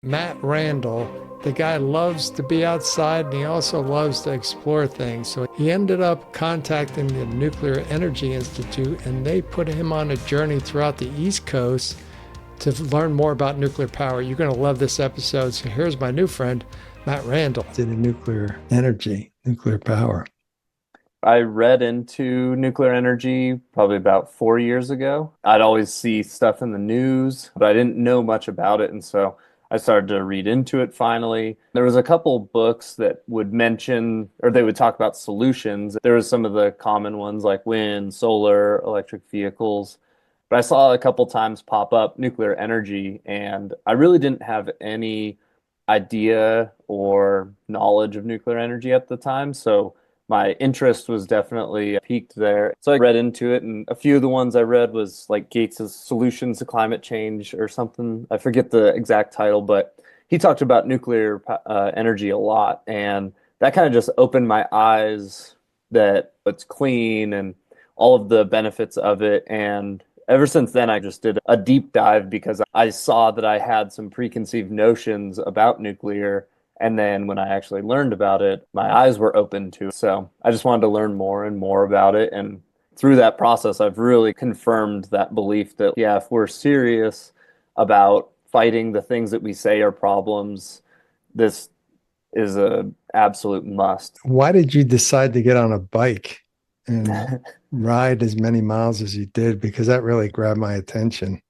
Matt Randall, the guy loves to be outside and he also loves to explore things. So he ended up contacting the Nuclear Energy Institute and they put him on a journey throughout the East Coast to learn more about nuclear power. You're going to love this episode. So here's my new friend, Matt Randall. Did a nuclear energy, nuclear power. I read into nuclear energy probably about 4 years ago. I'd always see stuff in the news, but I didn't know much about it. And so I started to read into it finally. There was a couple books that would mention, or they would talk about solutions. There was some of the common ones like wind, solar, electric vehicles. But I saw a couple times pop up nuclear energy, and I really didn't have any idea or knowledge of nuclear energy at the time. So my interest was definitely peaked there. So I read into it, and a few of the ones I read was like Gates's Solutions to Climate Change or something. I forget the exact title, but he talked about nuclear energy a lot, and that kind of just opened my eyes that it's clean and all of the benefits of it. And ever since then, I just did a deep dive because I saw that I had some preconceived notions about nuclear, and then when I actually learned about it, my eyes were open to it. So I just wanted to learn more and more about it. And through that process, I've really confirmed that belief that, yeah, if we're serious about fighting the things that we say are problems, this is a absolute must. Why did you decide to get on a bike and ride as many miles as you did? Because that really grabbed my attention.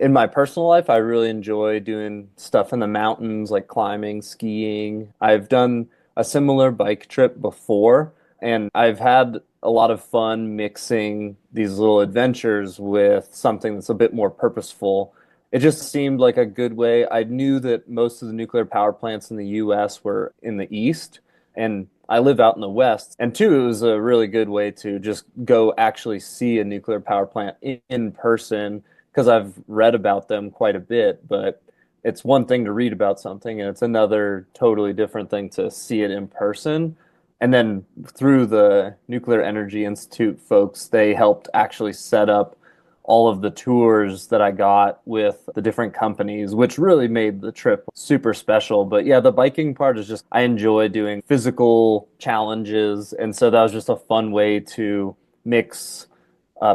In my personal life, I really enjoy doing stuff in the mountains, like climbing, skiing. I've done a similar bike trip before, and I've had a lot of fun mixing these little adventures with something that's a bit more purposeful. It just seemed like a good way. I knew that most of the nuclear power plants in the US were in the east, and I live out in the west. And two, it was a really good way to just go actually see a nuclear power plant in person because I've read about them quite a bit, but it's one thing to read about something and it's another totally different thing to see it in person. And then through the Nuclear Energy Institute folks, they helped actually set up all of the tours that I got with the different companies, which really made the trip super special. But yeah, the biking part is just, I enjoy doing physical challenges. And so that was just a fun way to mix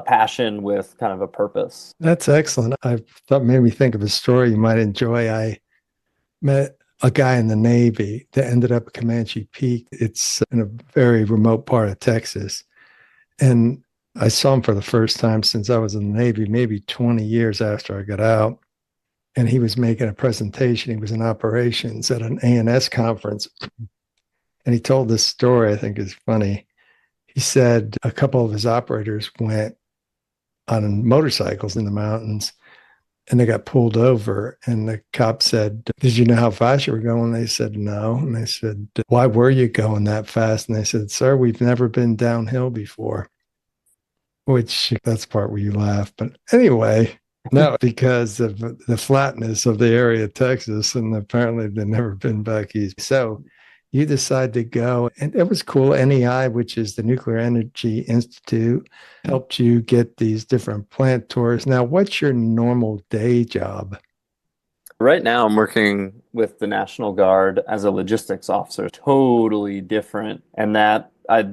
passion with kind of a purpose. That's excellent. I thought made me think of a story you might enjoy. I met a guy in the Navy that ended up at Comanche Peak. It's in a very remote part of Texas. And I saw him for the first time since I was in the Navy, maybe 20 years after I got out. And he was making a presentation. He was in operations at an ANS conference. And he told this story, I think is funny. He said a couple of his operators went on motorcycles in the mountains and they got pulled over. And the cop said, "Did you know how fast you were going?" They said, "No." And they said, "Why were you going that fast?" And they said, "Sir, we've never been downhill before," which that's the part where you laugh. But anyway, no, because of the flatness of the area of Texas. And apparently they've never been back east. So you decide to go, and it was cool. NEI, which is the Nuclear Energy Institute, helped you get these different plant tours. Now, what's your normal day job? Right now, I'm working with the National Guard as a logistics officer, totally different. And that I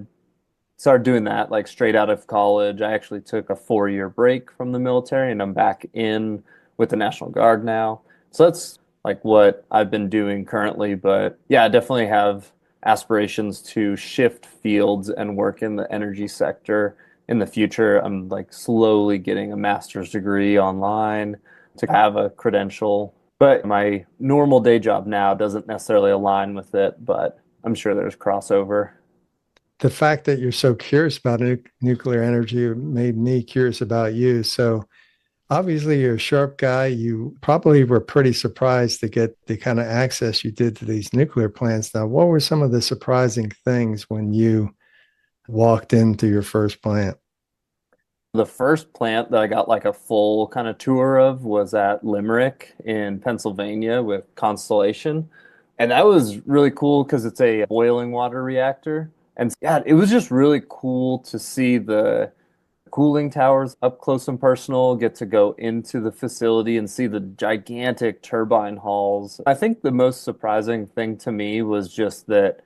started doing that like straight out of college. I actually took a 4 year break from the military and I'm back in with the National Guard now. So that's like what I've been doing currently. But yeah, I definitely have aspirations to shift fields and work in the energy sector in the future. I'm like slowly getting a master's degree online to have a credential. But my normal day job now doesn't necessarily align with it, but I'm sure there's crossover. The fact that you're so curious about nuclear energy made me curious about you. So, obviously, you're a sharp guy. You probably were pretty surprised to get the kind of access you did to these nuclear plants. Now, what were some of the surprising things when you walked into your first plant? The first plant that I got like a full kind of tour of was at Limerick in Pennsylvania with Constellation. And that was really cool because it's a boiling water reactor. And yeah, it was just really cool to see cooling towers up close and personal, get to go into the facility and see the gigantic turbine halls. I think the most surprising thing to me was just that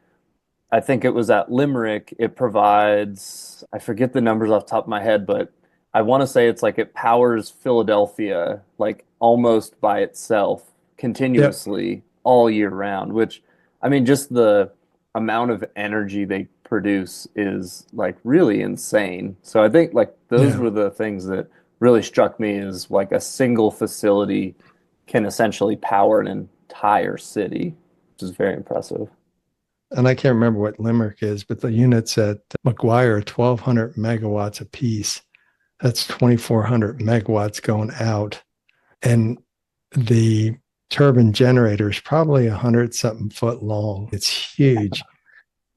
I think it was at Limerick. It provides, I forget the numbers off the top of my head, but I want to say it's like it powers Philadelphia like almost by itself Yep. continuously all year round, which I mean, just the amount of energy they produce is like really insane. So I think like those Yeah. were the things that really struck me as like a single facility can essentially power an entire city, which is very impressive. And I can't remember what Limerick is, but the units at McGuire are 1,200 megawatts apiece. That's 2,400 megawatts going out. And the turbine generator is probably 100 something foot long. It's huge.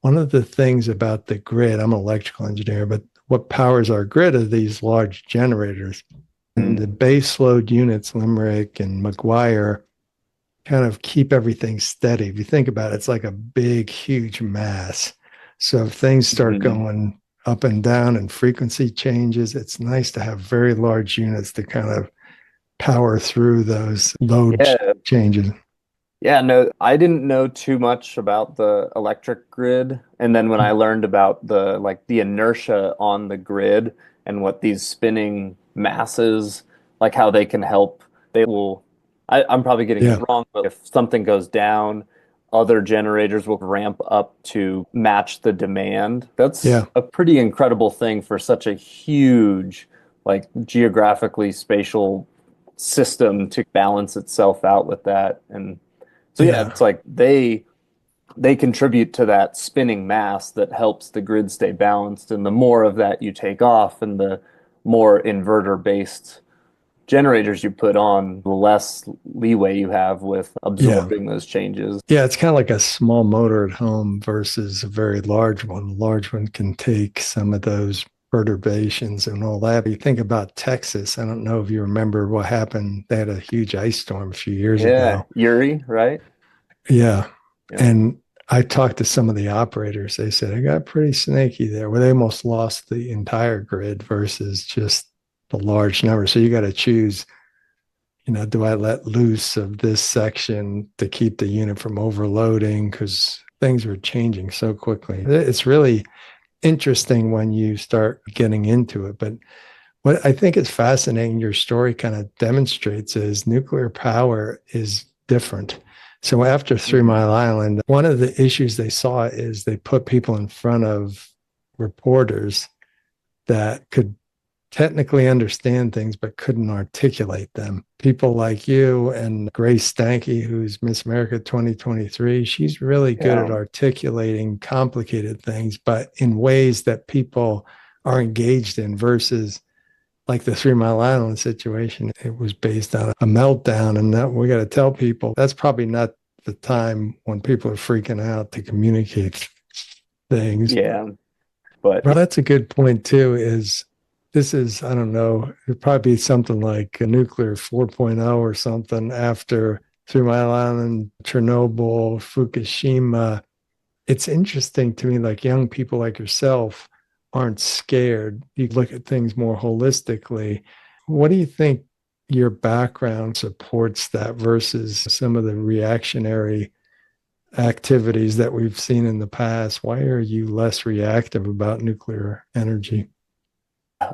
One of the things about the grid, I'm an electrical engineer, but what powers our grid are these large generators. And the base load units, Limerick and McGuire, kind of keep everything steady. If you think about it, it's like a big, huge mass. So if things start Mhm. going up and down and frequency changes, it's nice to have very large units to kind of power through those load Yeah, changes. yeah, no, I didn't know too much about the electric grid. And then when I learned about the like the inertia on the grid and what these spinning masses, like how they can help, they will, I'm probably getting it Yeah. wrong, but if something goes down, other generators will ramp up to match the demand. That's Yeah. a pretty incredible thing for such a huge, like geographically spatial system to balance itself out with that. And so yeah, Yeah. it's like they contribute to that spinning mass that helps the grid stay balanced. And the more of that you take off and the more inverter based generators you put on, the less leeway you have with Yeah. absorbing those changes. Yeah. It's kind of like a small motor at home versus a very large one. A large one can take some of those perturbations and all that. But you think about Texas. I don't know if you remember what happened. They had a huge ice storm a few years Yeah, ago. Yuri, right? Yeah. Yep. And I talked to some of the operators. They said it got pretty snaky there, where they almost lost the entire grid versus just the large number. So you got to choose, do I let loose of this section to keep the unit from overloading? Because things are changing so quickly. It's really interesting when you start getting into it. But what I think is fascinating, your story kind of demonstrates is nuclear power is different. So after Three Mhm. Mile Island, one of the issues they saw is they put people in front of reporters that could technically understand things but couldn't articulate them. People like you and Grace Stanke, who's Miss America 2023, she's really good Yeah. at articulating complicated things, but in ways that people are engaged in versus like the 3 Mile Island situation. It was based on a meltdown, and that we got to tell people that's probably not the time when people are freaking out to communicate things. Yeah. But Well, that's a good point too. Is this is I don't know. It'd probably be something like a nuclear 4.0 or something after 3 Mile Island, Chernobyl, Fukushima. It's interesting to me, like young people like yourself aren't scared. You look at things more holistically. What do you think your background supports that versus some of the reactionary activities that we've seen in the past? Why are you less reactive about nuclear energy?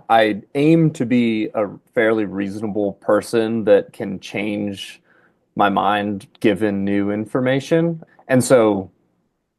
I aim to be a fairly reasonable person that can change my mind given new information. And so,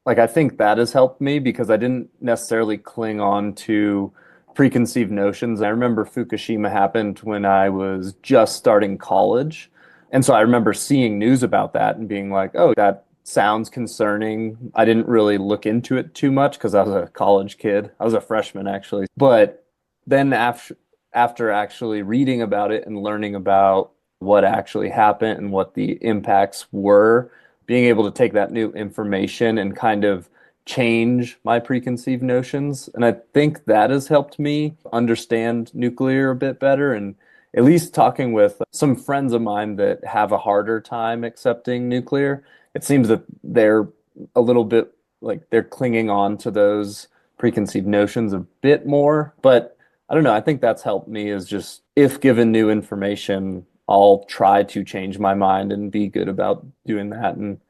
like, I think that has helped me because I didn't necessarily cling on to preconceived notions. I remember Fukushima happened when I was just starting college. And so I remember seeing news about that and being like, oh, that sounds concerning. I didn't really look into it too much because I was a college kid. I was a freshman actually. But then after actually reading about it and learning about what actually happened and what the impacts were, being able to take that new information and kind of change my preconceived notions. And I think that has helped me understand nuclear a bit better. And at least talking with some friends of mine that have a harder time accepting nuclear, it seems that they're a little bit like they're clinging on to those preconceived notions a bit more. But I don't know. I think that's helped me is just if given new information, I'll try to change my mind and be good about doing that. And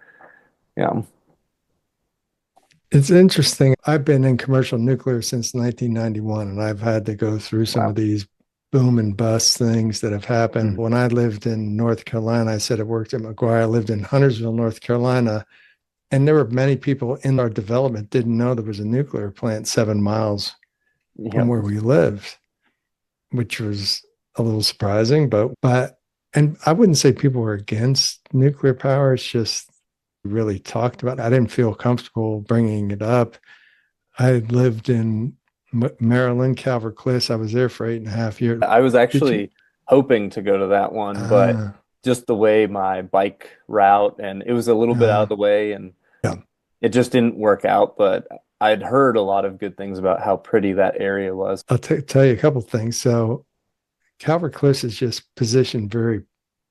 yeah, It's interesting. I've been in commercial nuclear since 1991, and I've had to go through some wow. of these boom and bust things that have happened. Mm. When I lived in North Carolina, I said I worked at McGuire. I lived in Huntersville, North Carolina, and there were many people in our development didn't know there was a nuclear plant 7 miles from Yep. where we lived, which was a little surprising. And I wouldn't say people were against nuclear power. It's just really talked about. I didn't feel comfortable bringing it up. I lived in Maryland, Calvert Cliffs. I was there for 8.5 years. I was Did you? actually hoping to go to that one, but Ah, just the way my bike route and it was a little bit out of uh, the way and yeah. it just didn't work out. But I'd heard a lot of good things about how pretty that area was. I'll tell you a couple things. So Calvert Cliffs is just positioned very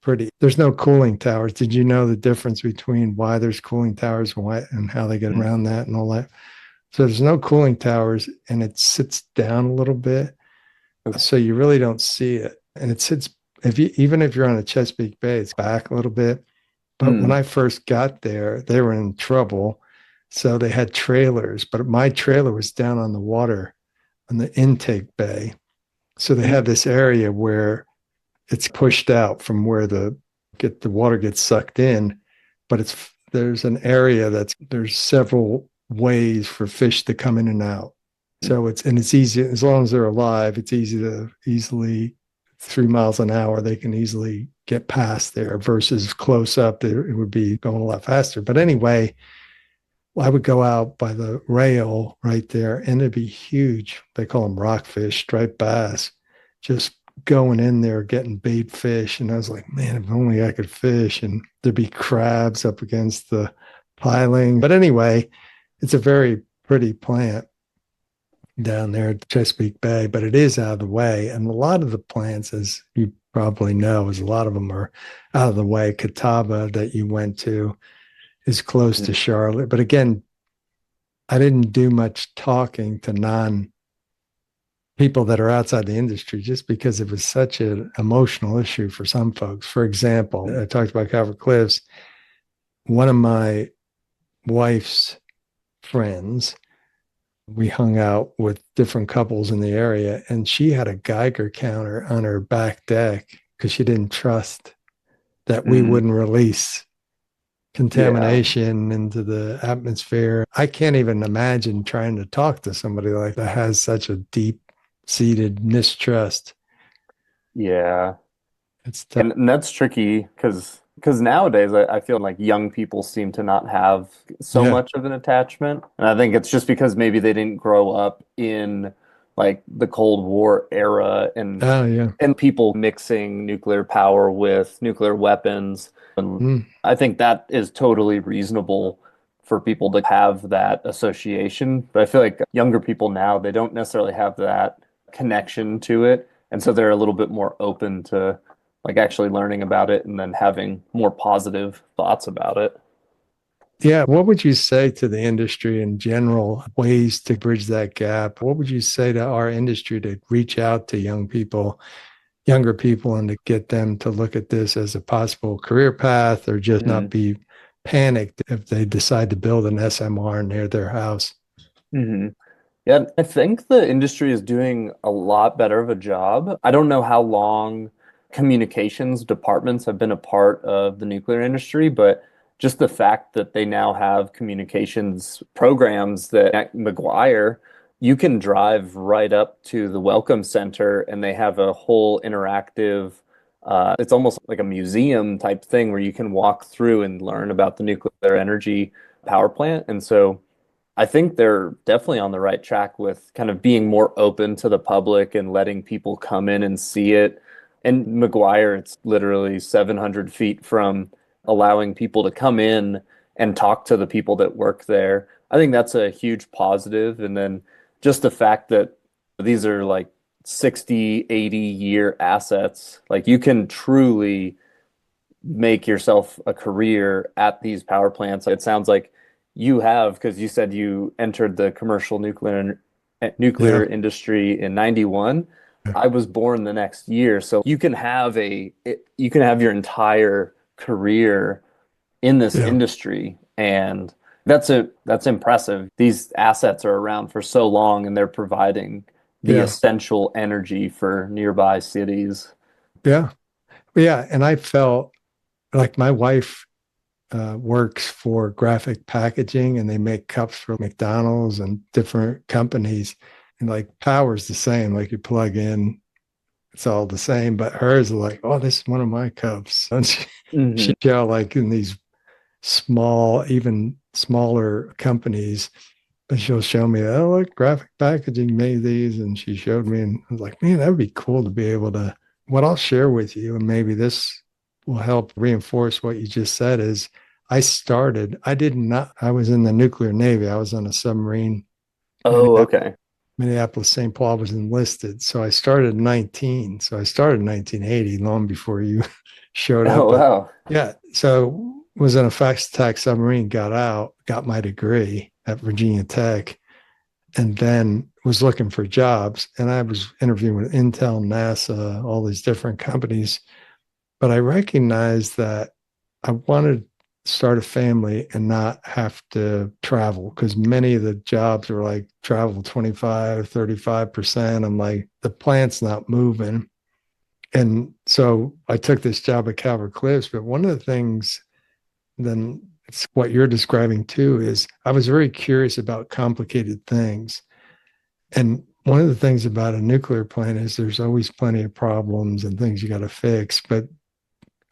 pretty. There's no cooling towers. Did you know the difference between why there's cooling towers and why and how they get Mm. around that and all that? So there's no cooling towers and it sits down a little bit. Okay. So you really don't see it. And it sits if you even if you're on a Chesapeake Bay, it's back a little bit. But when Mm. I first got there, they were in trouble. So they had trailers, but my trailer was down on the water on the intake bay. So they have Mm. this area where it's pushed out from where the water gets sucked in, but there's an area there's several ways for fish to come in and out. So it's easy as long as they're alive, it's easily 3 miles an hour, they can easily get past there versus close up, there it would be going a lot faster. But anyway, I would go out by the rail right there and it'd be huge. They call them rockfish, striped bass, just going in there getting bait fish. And I was like, man, if only I could fish. And there'd be crabs up against the piling. But anyway, it's a very pretty plant down there at Chesapeake Bay, but it is out of the way. And a lot of the plants, as you probably know, is a lot of them are out of the way. Catawba that you went to is close to Mm. Charlotte. But again, I didn't do much talking to non people that are outside the industry just because it was such an emotional issue for some folks. For example, I talked about Calvert Cliffs. One of my wife's friends, we hung out with different couples in the area, and she had a Geiger counter on her back deck because she didn't trust that we Mm. wouldn't release Yeah. contamination into the atmosphere. I can't even imagine trying to talk to somebody like that has such a deep seated mistrust. Yeah. It's tough. And that's tricky because nowadays I feel like young people seem to not have so Yeah. much of an attachment. And I think it's just because maybe they didn't grow up in like the Cold War era Oh, yeah. and people mixing nuclear power with nuclear weapons. And Mm. I think that is totally reasonable for people to have that association. But I feel like younger people now, they don't necessarily have that connection to it. And so they're a little bit more open to like actually learning about it and then having more positive thoughts about it. Yeah. What would you say to the industry in general, ways to bridge that gap? What would you say to our industry to reach out to younger people, and to get them to look at this as a possible career path or just not Mm. be panicked if they decide to build an SMR near their house? Hmm. Yeah, I think the industry is doing a lot better of a job. I don't know how long communications departments have been a part of the nuclear industry, but just the fact that they now have communications programs that at McGuire, you can drive right up to the Welcome Center and they have a whole interactive, it's almost like a museum type thing where you can walk through and learn about the nuclear energy power plant. And so I think they're definitely on the right track with kind of being more open to the public and letting people come in and see it. And McGuire, it's literally 700 feet from allowing people to come in and talk to the people that work there. I think that's a huge positive. And then just the fact that these are like 60, 80-year assets, like you can truly make yourself a career at these power plants. It sounds like you have, because you said you entered the commercial nuclear nuclear Yeah. industry in 91. I was born the next year. So you can have your entire career in this Yeah. industry, and that's impressive. These assets are around for so long and they're providing the Yeah. essential energy for nearby cities. Yeah. Yeah. And I felt like my wife works for graphic packaging and they make cups for McDonald's and different companies. And like power's the same, like you plug in, it's all the same. But hers is like, oh, this is one of my cups. And she Hmm. shall like in these small, even smaller companies. But she'll show me, oh, look, graphic packaging made these. And she showed me, and I was like, man, that would be cool to be able to. What I'll share with you, and maybe this will help reinforce what you just said, is I did not, I was in the nuclear Navy. I was on a submarine. Oh, okay. Minneapolis, St. Paul was enlisted. So I started in 19. So I started in 1980, long before you showed up. Oh, But wow. yeah, so was in a fast attack submarine, got out, got my degree at Virginia Tech, and then was looking for jobs. And I was interviewing with Intel, NASA, all these different companies. But I recognized that I wanted to start a family and not have to travel because many of the jobs were like travel 25, 35%. I'm like, the plant's not moving. And so I took this job at Calvert Cliffs. But one of the things, then it's what you're describing too, is I was very curious about complicated things. And one of the things about a nuclear plant is there's always plenty of problems and things you got to fix. But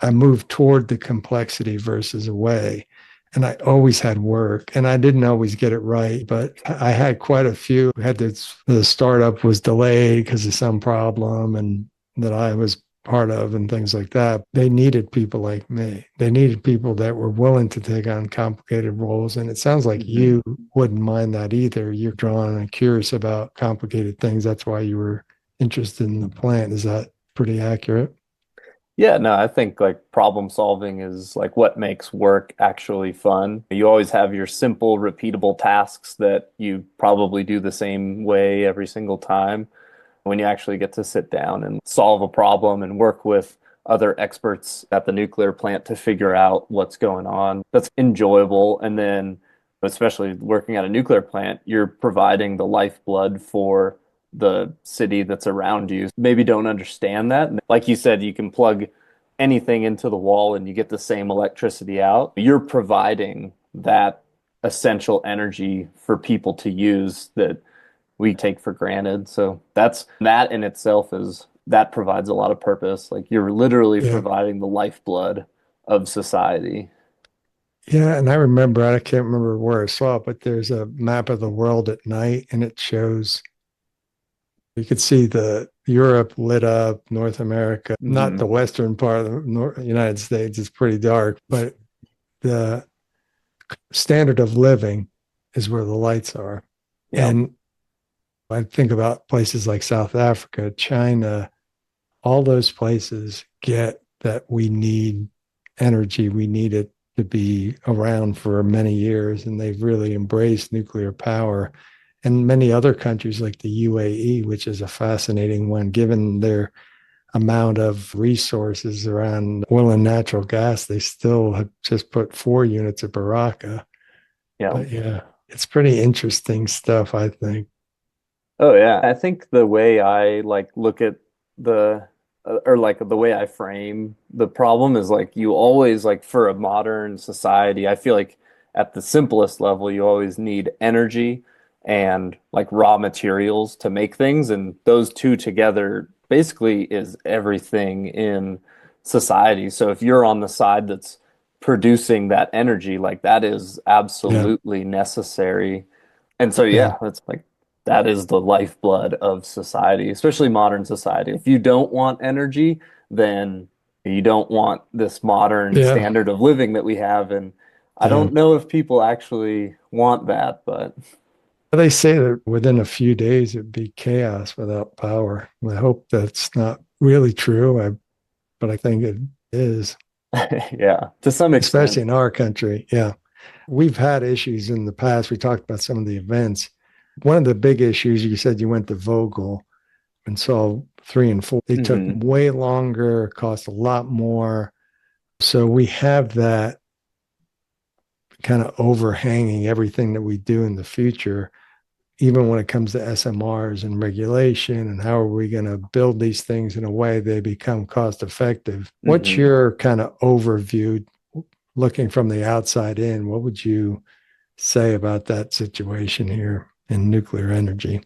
I moved toward the complexity versus away. And I always had work and I didn't always get it right, but I had quite a few. Had this, the startup was delayed because of some problem and that I was part of and things like that. They needed people like me. They needed people that were willing to take on complicated roles. And it sounds like Hmm. you wouldn't mind that either. You're drawn and curious about complicated things. That's why you were interested in the plant. Is that pretty accurate? Yeah, no, I think like problem solving is like what makes work actually fun. You always have your simple, repeatable tasks that you probably do the same way every single time. When you actually get to sit down and solve a problem and work with other experts at the nuclear plant to figure out what's going on, that's enjoyable. And then, especially working at a nuclear plant, you're providing the lifeblood for the city that's around you. Maybe don't understand that. Like you said, you can plug anything into the wall and you get the same electricity out. You're providing that essential energy for people to use that we take for granted. So that in itself is that provides a lot of purpose. Like you're literally Yeah. providing the lifeblood of society. Yeah, and I remember, I can't remember where I saw it, but there's a map of the world at night, and it shows you could see the Europe lit up, North America, not Hmm. the western part of the United States. It's pretty dark, but the standard of living is where the lights are. Yeah. And I think about places like South Africa, China, all those places get that we need energy. We need it to be around for many years, and they've really embraced nuclear power. And many other countries like the UAE, which is a fascinating one, given their amount of resources around oil and natural gas, they still have just put 4 units of Baraka. Yeah. But yeah, it's pretty interesting stuff, I think. Oh yeah. I think the way I like look at the or like the way I frame the problem is like you always like for a modern society, I feel like at the simplest level you always need energy and like raw materials to make things, and those two together basically is everything in society. So if you're on the side that's producing that energy, like that is Yeah, absolutely necessary. And so yeah, yeah, that's like that is the lifeblood of society, especially modern society. If you don't want energy, then you don't want this modern yeah, standard of living that we have. And I yeah. don't know if people actually want that, but They say that within a few days it'd be chaos without power. I hope that's not really true, but I think it is, yeah, to some extent. especially in our country. Yeah. We've had issues in the past. We talked about some of the events. One of the big issues, you said you went to Vogel and saw 3 and 4. They took Hmm. way longer, cost a lot more. So we have that kind of overhanging everything that we do in the future, even when it comes to SMRs and regulation and how are we going to build these things in a way they become cost effective. What's Hmm. your kind of overview looking from the outside in? What would you say about that situation here in nuclear energy?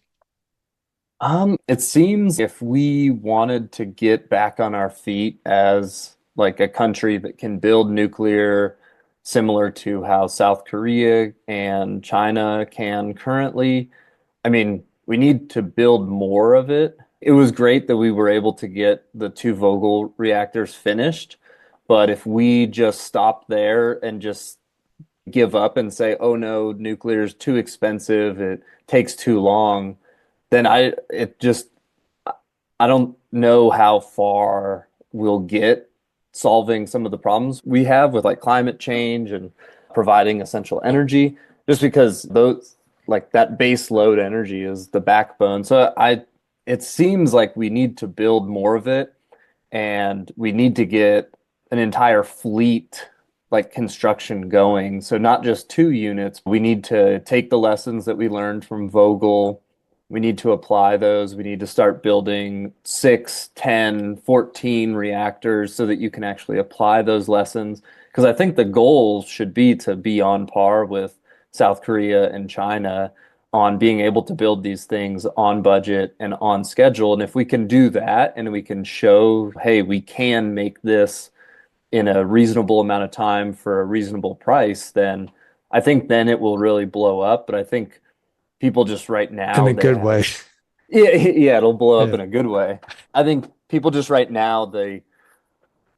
It seems if we wanted to get back on our feet as like a country that can build nuclear similar to how South Korea and China can currently, I mean, we need to build more of it. It was great that we were able to get the two Vogel reactors finished, but if we just stop there and just give up and say, "Oh no, nuclear is too expensive, it takes too long," then I don't know how far we'll get solving some of the problems we have with like climate change and providing essential energy, just because those like that base load energy is the backbone. It seems like we need to build more of it and we need to get an entire fleet like construction going. So not just 2 units. We need to take the lessons that we learned from Vogel. We need to apply those. We need to start building 6, 10, 14 reactors so that you can actually apply those lessons. Because I think the goal should be to be on par with South Korea and China on being able to build these things on budget and on schedule. And if we can do that and we can show, hey, we can make this in a reasonable amount of time for a reasonable price, then I think then it will really blow up. But I think people just right In now a they good have, way. yeah, yeah, it'll blow up in Yeah. a good way. I think people just right now I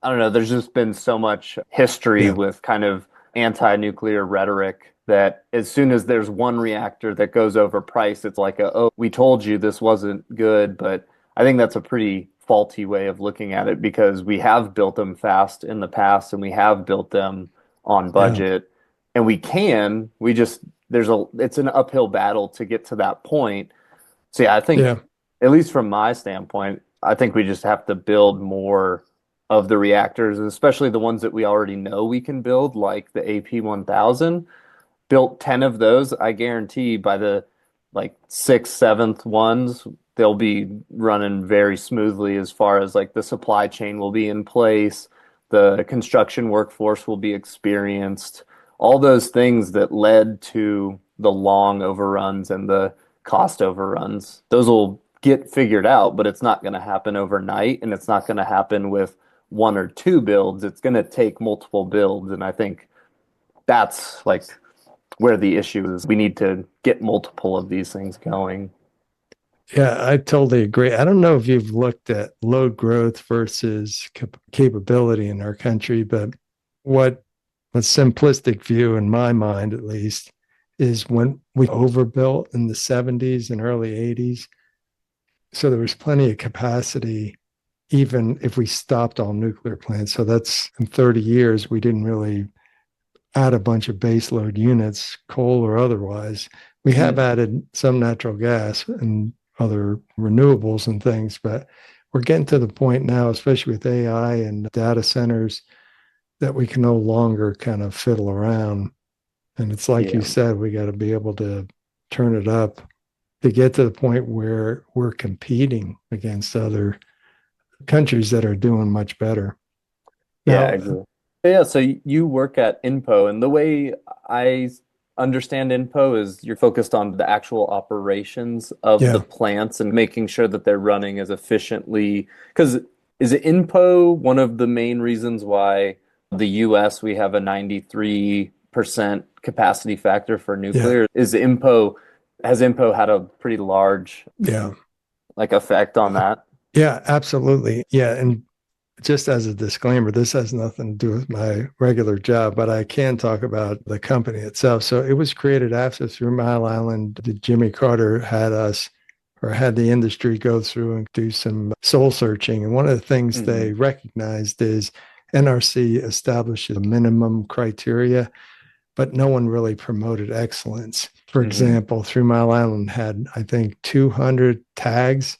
don't know, there's just been so much history Yeah. with kind of anti-nuclear rhetoric that as soon as there's one reactor that goes over price, it's like oh, we told you this wasn't good. But I think that's a pretty faulty way of looking at it because we have built them fast in the past and we have built them on Yeah. budget and we just, it's an uphill battle to get to that point. So yeah, I think, Yeah. at least from my standpoint, I think we just have to build more of the reactors, especially the ones that we already know we can build, like the AP1000. Built 10 of those, I guarantee by the like sixth, seventh ones, they'll be running very smoothly as far as like the supply chain will be in place, the construction workforce will be experienced, all those things that led to the long overruns and the cost overruns. Those will get figured out, but it's not going to happen overnight and it's not going to happen with 1 or 2 builds. It's going to take multiple builds. And I think that's like where the issue is. We need to get multiple of these things going. Yeah, I totally agree. I don't know if you've looked at load growth versus capability in our country, but what a simplistic view in my mind, at least, is when we overbuilt in the 70s and early 80s. So there was plenty of capacity, even if we stopped all nuclear plants. So that's in 30 years, we didn't really add a bunch of baseload units, coal or otherwise. We have Mm. added some natural gas and other renewables and things, but we're getting to the point now, especially with AI and data centers, that we can no longer kind of fiddle around. And it's like you Yeah. said, we got to be able to turn it up to get to the point where we're competing against other countries that are doing much better. Yeah, Now, exactly. Yeah, so you work at INPO, and the way I understand INPO is you're focused on the actual operations of the yeah, plants and making sure that they're running as efficiently. Because is it INPO one of the main reasons why the US we have a 93% capacity factor for yeah, nuclear? Has INPO had a pretty large yeah. like effect on that? Yeah, absolutely. Yeah. And just as a disclaimer, this has nothing to do with my regular job, but I can talk about the company itself. So it was created after 3 Mile Island. Jimmy Carter had us or had the industry go through and do some soul searching. And one of the things Hmm. they recognized is NRC establishes a minimum criteria but no one really promoted excellence. For Hmm. example, Three Mile Island had, I think, 200 tags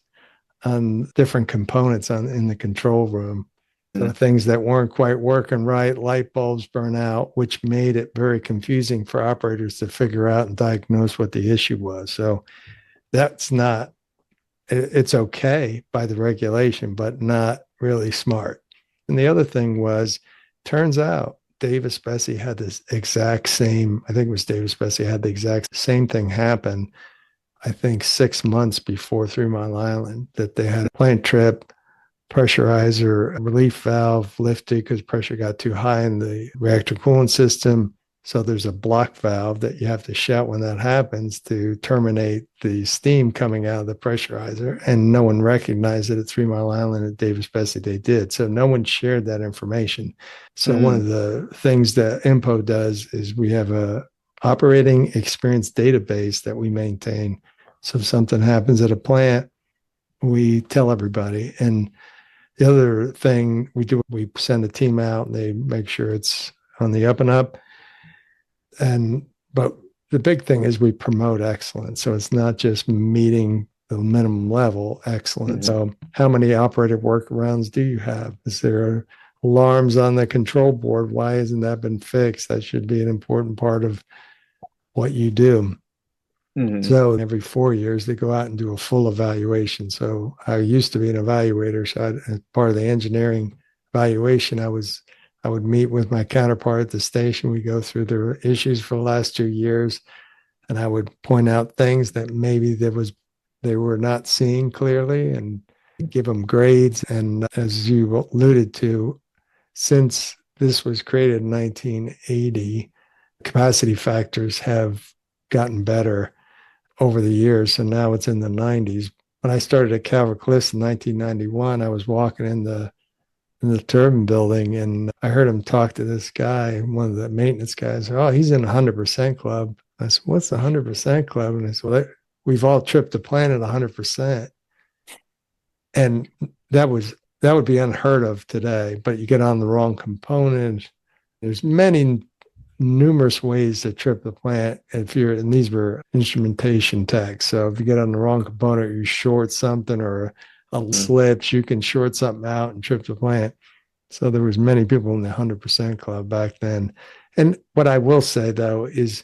on different components in the control room. So things that weren't quite working right, light bulbs burn out, which made it very confusing for operators to figure out and diagnose what the issue was. So that's not, it's okay by the regulation, but not really smart. And the other thing was, turns out Davis Bessie had this exact same, I think it was Davis Bessie had the exact same thing happen, I think 6 months before Three Mile Island, that they had a plant trip, pressurizer relief valve lifted because pressure got too high in the reactor coolant system. So there's a block valve that you have to shut when that happens to terminate the steam coming out of the pressurizer. And no one recognized it at Three Mile Island. At Davis Bessie, they did. So no one shared that information. So one of the things that INPO does is we have a operating experience database that we maintain. So if something happens at a plant, we tell everybody. And the other thing we do, we send a team out and they make sure it's on the up and up. But the big thing is we promote excellence. So it's not just meeting the minimum level excellence. So how many operator workarounds do you have? Is there alarms on the control board? Why hasn't that been fixed? That should be an important part of what you do. So every 4 years, they go out and do a full evaluation. So I used to be an evaluator. So as part of the engineering evaluation, I would meet with my counterpart at the station. We go through their issues for the last 2 years, and I would point out things that maybe they were not seeing clearly and give them grades. And as you alluded to, since this was created in 1980, capacity factors have gotten better over the years. So now it's in the 90s. When I started at Calvert Cliffs in 1991, I was walking in the turbine building and I heard him talk to this guy, one of the maintenance guys. Oh, he's in 100% club. I said, what's the 100% club? And I said, well, we've all tripped the plane at 100%. And that would be unheard of today, but you get on the wrong component. There's numerous ways to trip the plant and these were instrumentation techs. So if you get on the wrong component, you short something or a slips, you can short something out and trip the plant. So there was many people in the 100% club back then. And what I will say though is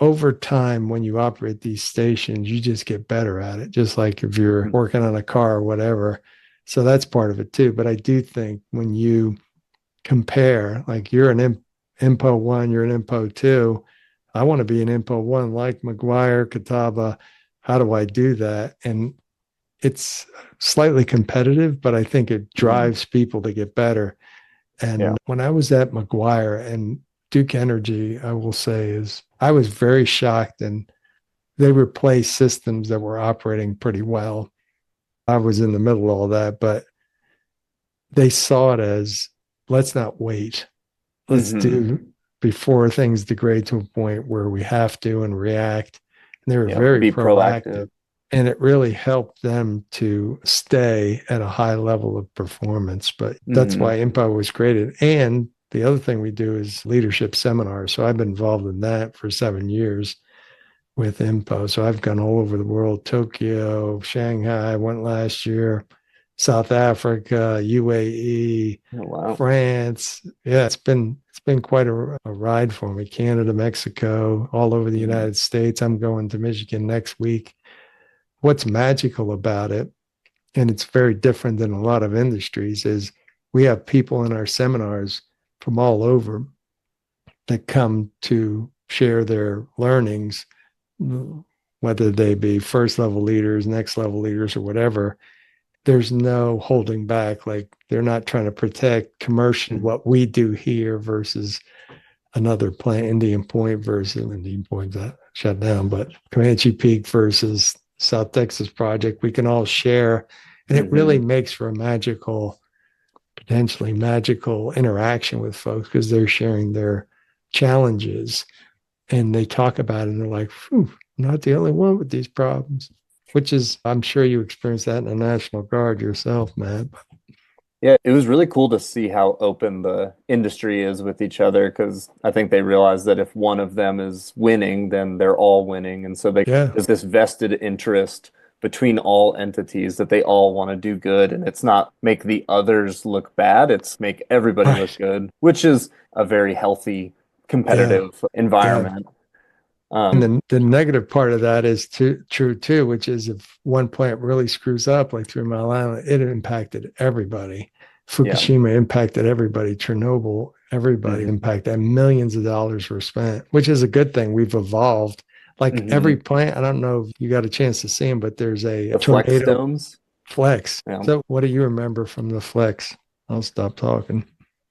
over time, when you operate these stations, you just get better at it, just like if you're working on a car or whatever. So that's part of it too. But I do think when you compare, like you're an INPO 1, you're an INPO 2. I want to be an INPO 1 like McGuire, Catawba. How do I do that? And it's slightly competitive, but I think it drives people to get better. And when I was at McGuire and Duke Energy, I will say is I was very shocked and they replaced systems that were operating pretty well. I was in the middle of all that, but they saw it as let's not wait. Let's do before things degrade to a point where we have to and react. And they were very be proactive. proactive. And it really helped them to stay at a high level of performance. But that's why INPO was created. And the other thing we do is leadership seminars. So I've been involved in that for 7 years with INPO. So I've gone all over the world, Tokyo, Shanghai, I went last year, South Africa, UAE, Oh, wow. France. Yeah, it's been quite a ride for me. Canada, Mexico, all over the United States. I'm going to Michigan next week. What's magical about it, and it's very different than a lot of industries, is we have people in our seminars from all over that come to share their learnings, whether they be first level leaders, next level leaders, or whatever. There's no holding back. Like they're not trying to protect commercially what we do here versus another plant, Indian Point versus Indian Point that shut down, but Comanche Peak versus South Texas project. We can all share, and it really makes for a potentially magical interaction with folks because they're sharing their challenges and they talk about it and they're like, I'm not the only one with these problems, which is, I'm sure you experienced that in the National Guard yourself, Matt. Yeah, it was really cool to see how open the industry is with each other because I think they realize that if one of them is winning, then they're all winning. And so Yeah, there's this vested interest between all entities that they all want to do good. And it's not make the others look bad, it's make everybody look right. good, which is a very healthy, Yeah, competitive yeah. environment. And Um, the negative part of that is true too, which is if one plant really screws up, like 3 Mile Island, it impacted everybody. yeah. Fukushima impacted everybody. Chernobyl, everybody Hmm. impacted. Millions of dollars were spent, which is a good thing. We've evolved. Like every Hmm. plant, I don't know if you got a chance to see them, but there's a The flex tornado domes. flex. Yeah. So what do you remember from the flex? I'll stop talking.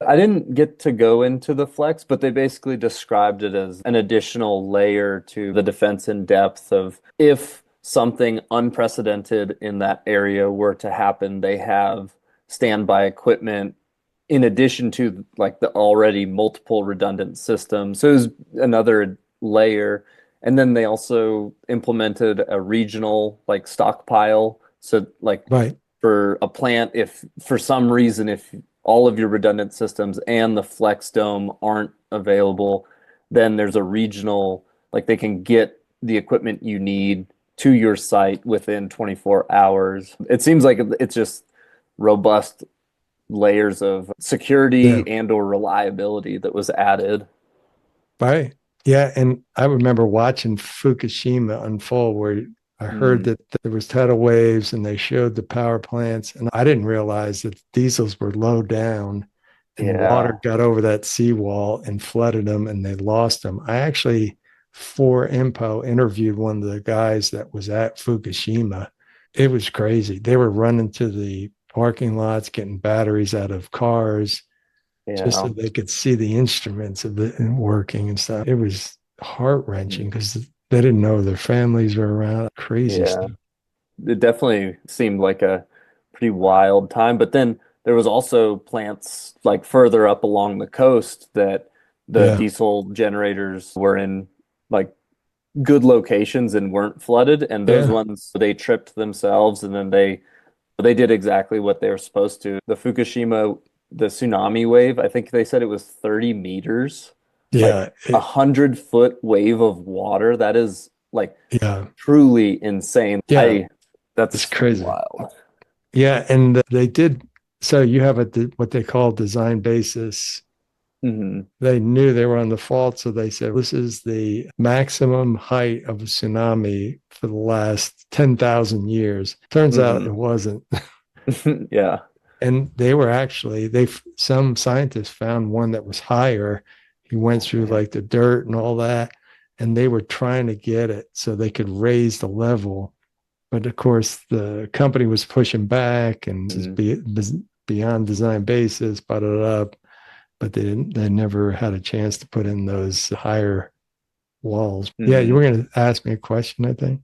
I didn't get to go into the flex, but they basically described it as an additional layer to the defense in depth of if something unprecedented in that area were to happen, they have standby equipment in addition to like the already multiple redundant systems. So it was another layer. And then they also implemented a regional like stockpile. So like Right. for a plant, if for some reason, if all of your redundant systems and the Flex Dome aren't available, then there's a regional, like they can get the equipment you need to your site within 24 hours. It seems like it's just robust layers of Yeah. security and or reliability that was added. Right. Yeah. And I remember watching Fukushima unfold where I heard Mm, that there was tidal waves and they showed the power plants. And I didn't realize that diesels were low down and water yeah. got over that seawall and flooded them and they lost them. I actually, for INPO, interviewed one of the guys that was at Fukushima. It was crazy. They were running to the parking lots, getting batteries out of cars just so Yeah. they could see the instruments of it working and stuff. It was heart wrenching because they didn't know their families were around. Crazy Yeah. stuff. It definitely seemed like a pretty wild time. But then there was also plants like further up along the coast that the Yeah, diesel generators were in like good locations and weren't flooded. And those yeah, ones they tripped themselves and then they did exactly what they were supposed to. The Fukushima, the tsunami wave, I think they said it was 30 meters, like yeah, 100-foot wave of water. That is like yeah, truly insane. yeah. It's That's crazy. wild. Yeah, and they did. So you have what they call design basis. Hmm. They knew they were on the fault, so they said this is the maximum height of a tsunami for the last 10,000 years. Turns out Hmm. it wasn't. Yeah. And they were actually some scientists found one that was higher. He went Oh through man. like the dirt and all that, and they were trying to get it so they could raise the level. But of course, the company was pushing back, and this is Mhm. beyond design basis, but it up. But they didn't. They never had a chance to put in those higher walls. Yeah, you Mhm. were going to ask me a question, I think.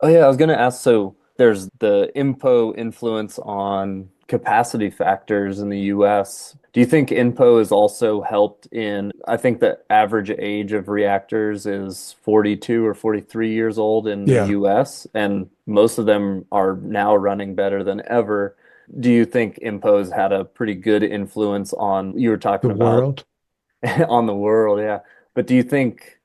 Oh yeah, I was gonna ask, so there's the INPO influence on capacity factors in the US. Do you think INPO has also helped in, I think the average age of reactors is 42 or 43 years old in the Yeah, US, and most of them are now running better than ever. Do you think INPO has had a pretty good influence on, you were the talking about world. on the world, yeah. But do you think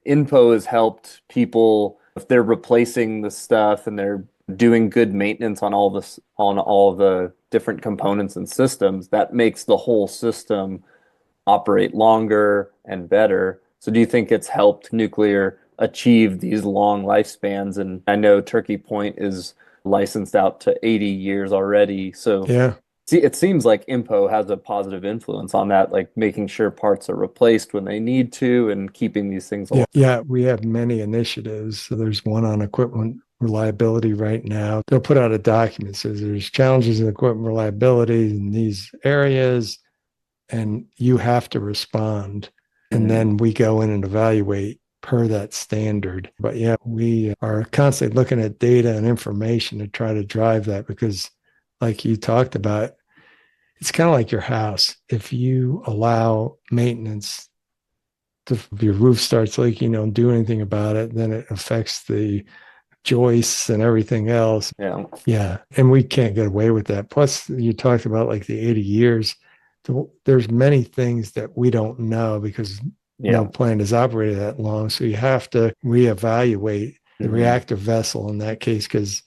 INPO has helped people if they're replacing the stuff and they're doing good maintenance on all this on all the different components and systems, that makes the whole system operate longer and better. So do you think it's helped nuclear achieve these long lifespans? And I know Turkey Point is licensed out to 80 years already. So Yeah. see, it seems like INPO has a positive influence on that, like making sure parts are replaced when they need to and keeping these things Yeah, alive. yeah, we have many initiatives. So there's one on equipment reliability right now. They'll put out a document that says there's challenges in equipment reliability in these areas, and you have to respond. And Mhm. then we go in and evaluate per that standard. But yeah, we are constantly looking at data and information to try to drive that because, like you talked about, it's kind of like your house. If you allow maintenance, if your roof starts leaking, you don't do anything about it, then it affects the joists and everything else. Yeah. Yeah. And we can't get away with that. Plus, you talked about like the 80 years. There's many things that we don't know because no Yeah. plane has operated that long. So you have to reevaluate the Hmm. reactor vessel in that case because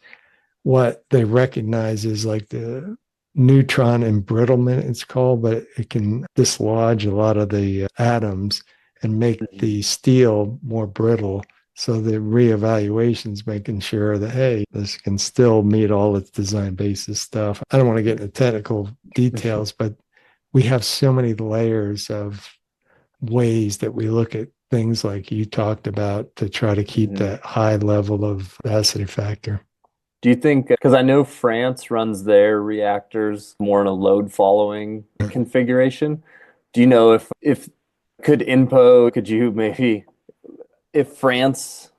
what they recognize is like the neutron embrittlement, it's called, but it can dislodge a lot of the atoms and make Hmm. the steel more brittle. So the reevaluation is making sure that, hey, this can still meet all its design basis stuff. I don't want to get into technical details, but we have so many layers of ways that we look at things like you talked about to try to keep Hmm. that high level of capacity factor. Do you think, because I know France runs their reactors more in a load following configuration. Do you know if could INPO, could you maybe if France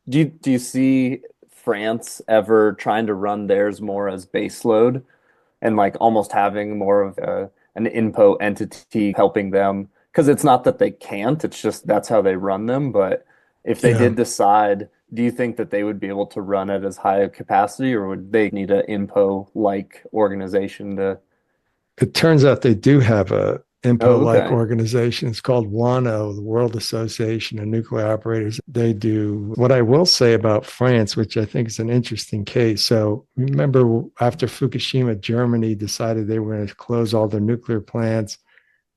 do you see France ever trying to run theirs more as base load and like almost having more of an INPO entity helping them? Because it's not that they can't, it's just that's how they run them. But if they Yeah. did decide, do you think that they would be able to run it as high a capacity, or would they need an INPO-like organization to? It turns out they do have a Oh, INPO-like okay. organization. It's called WANO, the World Association of Nuclear Operators. They do what I will say about France, which I think is an interesting case. So remember after Fukushima, Germany decided they were going to close all their nuclear plants.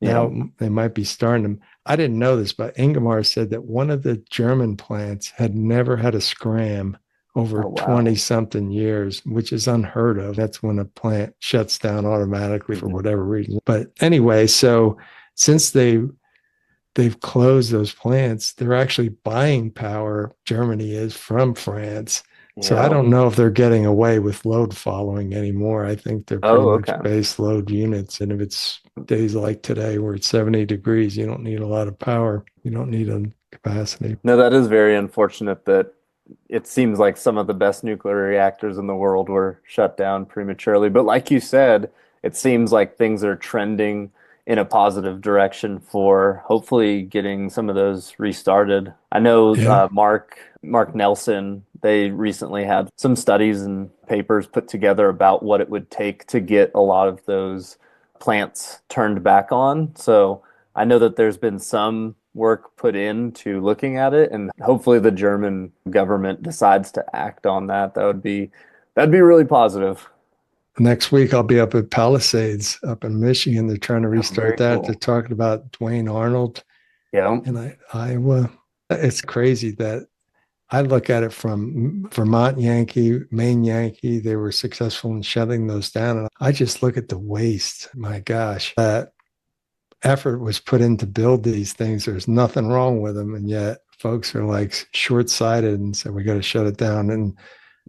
Yeah. Now they might be starting them. I didn't know this, but Ingemar said that one of the German plants had never had a scram over Oh, 20 wow. something years, which is unheard of. That's when a plant shuts down automatically for Mhm. whatever reason. But anyway, so since they've closed those plants, they're actually buying power, Germany is, from France. So I Yeah. don't know if they're getting away with load following anymore. I think they're pretty Oh, much okay. base load units. And if it's days like today where it's 70 degrees, you don't need a lot of power. You don't need a capacity. No, that is very unfortunate that it seems like some of the best nuclear reactors in the world were shut down prematurely. But like you said, it seems like things are trending in a positive direction for hopefully getting some of those restarted. I know Yeah. Mark Nelson, they recently had some studies and papers put together about what it would take to get a lot of those plants turned back on. So I know that there's been some work put into looking at it, and hopefully the German government decides to act on that. That'd be really positive. Next week, I'll be up at Palisades up in Michigan. They're trying to Oh, restart very that. They're cool. talking about Dwayne Arnold Yeah. and Iowa. It's crazy that I look at it from Vermont Yankee, Maine Yankee. They were successful in shutting those down. And I just look at the waste. My gosh, that effort was put in to build these things. There's nothing wrong with them. And yet folks are like short sighted and say, we got to shut it down. And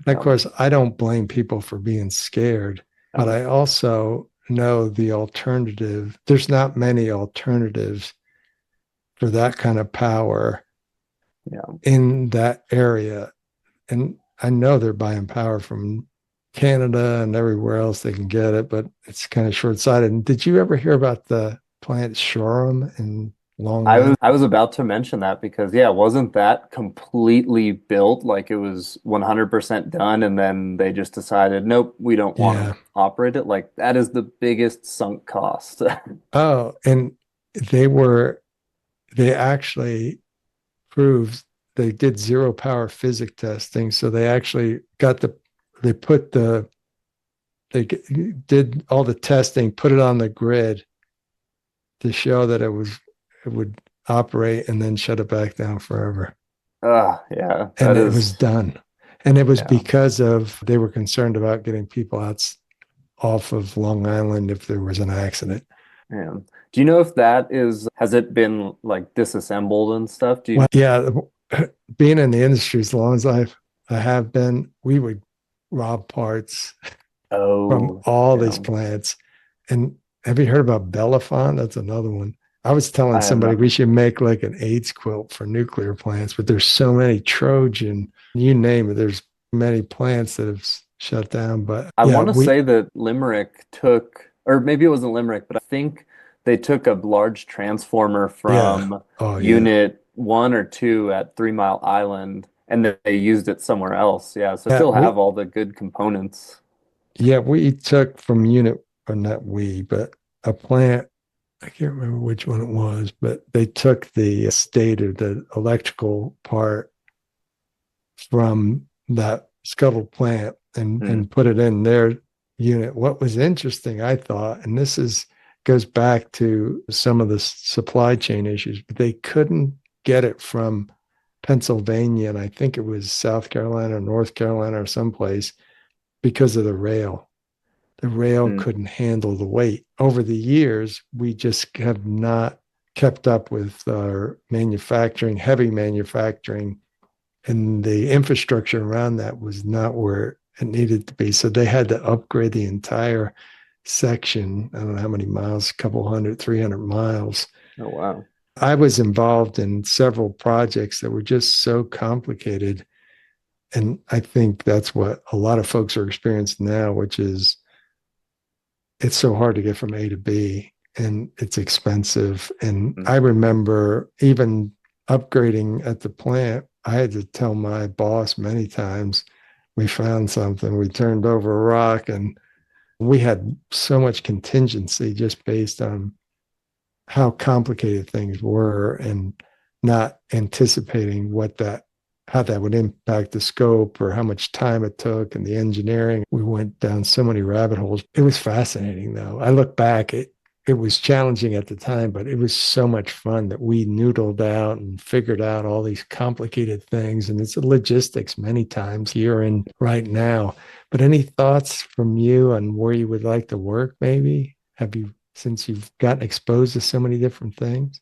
of Yeah. course, I don't blame people for being scared, but Yeah. I also know the alternative. There's not many alternatives for that kind of power Yeah. in that area. And I know they're buying power from Canada and everywhere else they can get it, but it's kind of short sighted. And did you ever hear about the plant Shoreham in Long Island? I was about to mention that because yeah, wasn't that completely built like it was 100% done and then they just decided, nope, we don't want to Yeah. operate it. Like that is the biggest sunk cost. Oh, and they were, they actually proved they did zero power physics testing. So they actually got they put the, they did all the testing, put it on the grid to show that it would operate and then shut it back down forever. Yeah, And that it was is, done. And it was yeah. because of they were concerned about getting people out off of Long Island if there was an accident. Yeah. Do you know if that is, has it been like disassembled and stuff? Do Well, you? yeah, being in the industry as long as I have been, we would rob parts from Oh, all these yeah. plants. And have you heard about Belafon? That's another one. I was telling I have somebody not. we should make like an AIDS quilt for nuclear plants, but there's so many Trojan, you name it. There's many plants that have shut down. But I yeah, want to say that Limerick took, or maybe it wasn't Limerick, but I think they took a large transformer yeah. from Oh, yeah. Unit 1 or 2 at 3 Mile Island and then they used it somewhere else. Yeah, so Yeah, still have all the good components. we took from unit, or not we, but a plant. I can't remember which one it was, but they took the state of the electrical part from that scuttle plant Hmm. and put it in their unit. What was interesting, I thought, and this is goes back to some of the supply chain issues, but they couldn't get it from Pennsylvania, and I think it was South Carolina or North Carolina or someplace because of the rail. The rail Hmm. couldn't handle the weight. Over the years, we just have not kept up with our manufacturing, heavy manufacturing, and the infrastructure around that was not where it needed to be. So they had to upgrade the entire section. I don't know how many miles, a couple hundred, 300 miles. Oh, wow. I was involved in several projects that were just so complicated. And I think that's what a lot of folks are experiencing now, which is it's so hard to get from A to B and it's expensive. And I Hmm. remember even upgrading at the plant, I had to tell my boss many times we found something, we turned over a rock, and we had so much contingency just based on how complicated things were and not anticipating how that would impact the scope or how much time it took and the engineering. We went down so many rabbit holes. It was fascinating though. I look back, it was challenging at the time, but it was so much fun that we noodled out and figured out all these complicated things. And it's a logistics many times here and right now. But any thoughts from you on where you would like to work, maybe? Have you, since you've gotten exposed to so many different things?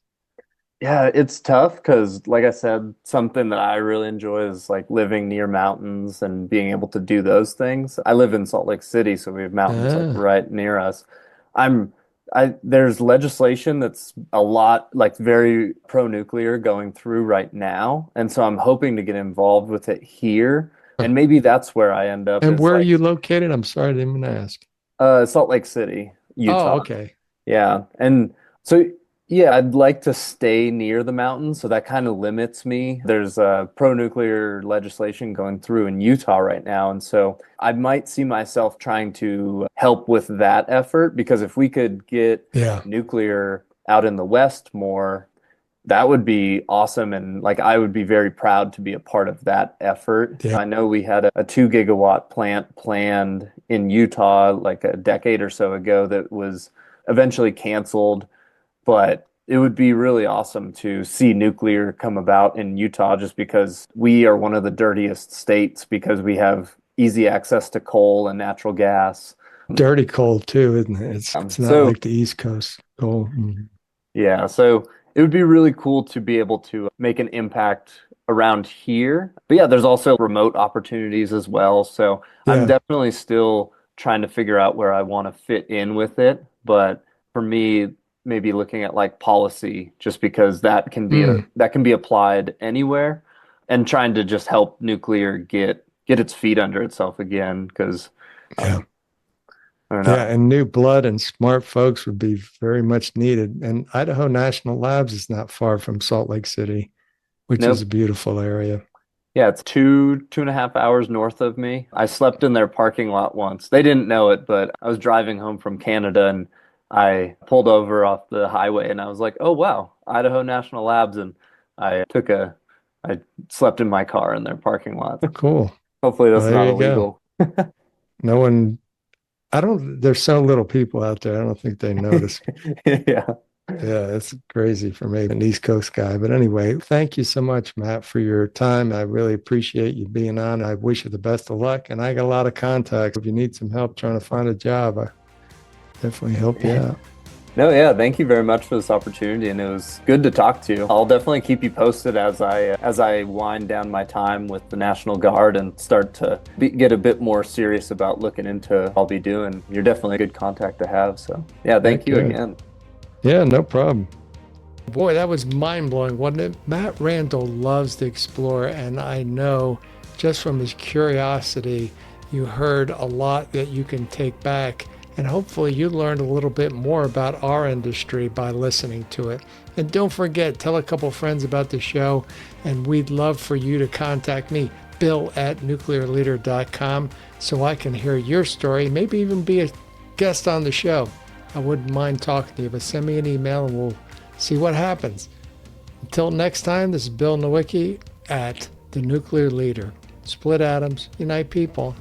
Yeah, it's tough because, like I said, something that I really enjoy is like living near mountains and being able to do those things. I live in Salt Lake City, so we have mountains like Ah, right near us. I'm there's legislation that's a lot like very pro-nuclear going through right now, and so I'm hoping to get involved with it here, and maybe that's where I end up and is where are like you located? I'm sorry, I didn't even ask. Salt Lake City, Oh, Utah. okay. Yeah. And so, yeah, I'd like to stay near the mountains. So that kind of limits me. There's pro-nuclear legislation going through in Utah right now. And so I might see myself trying to help with that effort because if we could get Yeah, nuclear out in the West more, that would be awesome. And like, I would be very proud to be a part of that effort. yeah. I know we had a 2 gigawatt plant planned in Utah like a decade or so ago that was eventually canceled, but it would be really awesome to see nuclear come about in Utah just because we are one of the dirtiest states because we have easy access to coal and natural gas. Dirty cold too, isn't it? It's not So like the East Coast cold. Mm. yeah, so it would be really cool to be able to make an impact around here. But yeah, there's also remote opportunities as well. So I'm Yeah. definitely still trying to figure out where I want to fit in with it. But for me, maybe looking at like policy, just because Mm. that can be applied anywhere, and trying to just help nuclear get its feet under itself again. Because Yeah. I don't Yeah. know. And new blood and smart folks would be very much needed. And Idaho National Labs is not far from Salt Lake City, which is a Nope. beautiful area. Yeah, it's 2.5 hours north of me. I slept in their parking lot once. They didn't know it, but I was driving home from Canada and I pulled over off the highway and I was like, oh wow, Idaho National Labs. And I slept in my car in their parking lot. Oh, cool. Hopefully Well, that's there not you go. illegal. No one, there's so little people out there. I don't think they notice. Yeah. Yeah, it's crazy for me, an East Coast guy. But anyway, thank you so much, Matt, for your time. I really appreciate you being on. I wish you the best of luck. And I got a lot of contacts. If you need some help trying to find a job, I definitely help you out. No, yeah, thank you very much for this opportunity, and it was good to talk to you. I'll definitely keep you posted as I wind down my time with the National Guard and start to get a bit more serious about looking into what I'll be doing. You're definitely a good contact to have. So, yeah, Yeah, thank you good. again. Yeah, no problem. Boy, that was mind blowing, wasn't it? Matt Randall loves to explore, and I know just from his curiosity, you heard a lot that you can take back and hopefully you learned a little bit more about our industry by listening to it. And don't forget, tell a couple friends about the show, and we'd love for you to contact me, bill@nuclearleader.com, so I can hear your story, maybe even be a guest on the show. I wouldn't mind talking to you, but send me an email and we'll see what happens. Until next time, this is Bill Nowicki at The Nuclear Leader. Split atoms, unite people.